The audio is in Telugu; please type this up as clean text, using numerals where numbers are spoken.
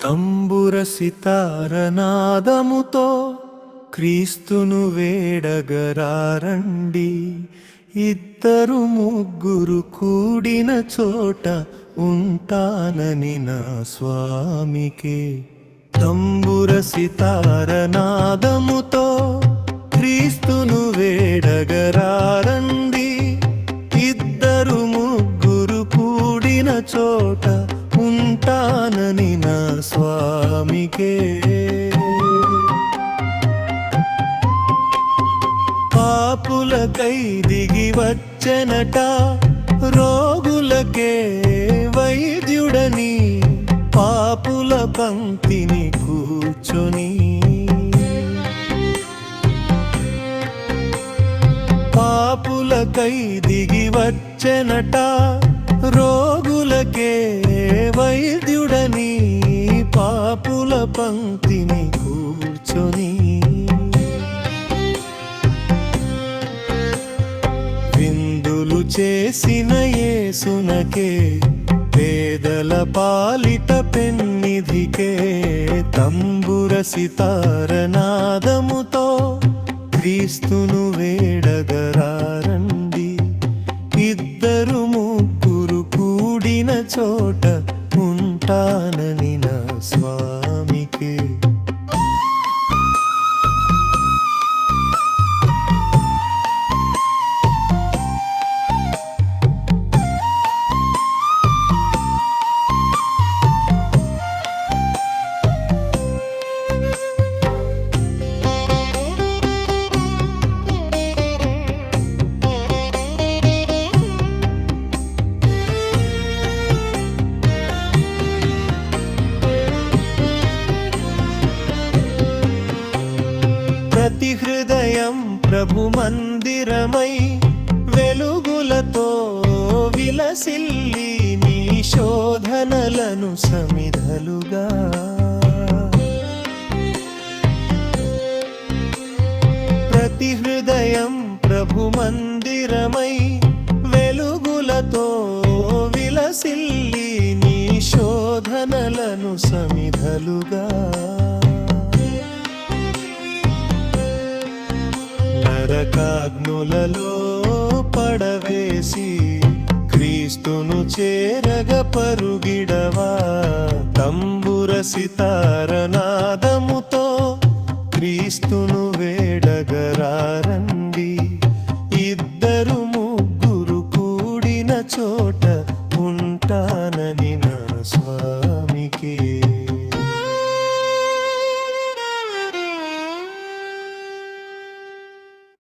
తంబుర సితారనాదముతో క్రీస్తును వేడగరారండి. ఇద్దరు ముగ్గురు కూడిన చోట ఉంటానని నా స్వామికే. తంబుర సితారనాదముతో క్రీస్తును వేడగరారండి. ఇద్దరు ముగ్గురు కూడిన చోట ఉంటానని నా స్వామికే. పాపులకై దిగి వచ్చెనట, రోగులకే వైద్యుడని, పాపుల పంక్తిని కూర్చొని. పాపులకై దిగి వచ్చెనట, రోగులకే వైద్యుడని, పాపుల పంక్తిని కూర్చొని. విందులు చేసిన యేసునకే, పేదల పాలిట పెన్నిధికే. తంబుర సితారనాదముతో క్రీస్తును వేడగరారండి. ఇద్దరు ముగ్గురు కూడిన చోట ఉంటానని నా స్వామికే. ప్రతి హృదయం ప్రభు మందిరమై వెలుగులతో విలసిల్లి, నీ శోధనలను సమిధలుగా. ప్రతి హృదయం ప్రభు మందిరమై వెలుగులతో విలసిల్లి, నీ శోధనలను సమిధలుగా. నరకాగ్నులలో పడవేసి క్రీస్తును చేరగ పరుగిడవా. తంబుర సితారనాదముతో క్రీస్తును వేడగరారండి. ఇద్దరు ముగ్గురు కూడిన చోట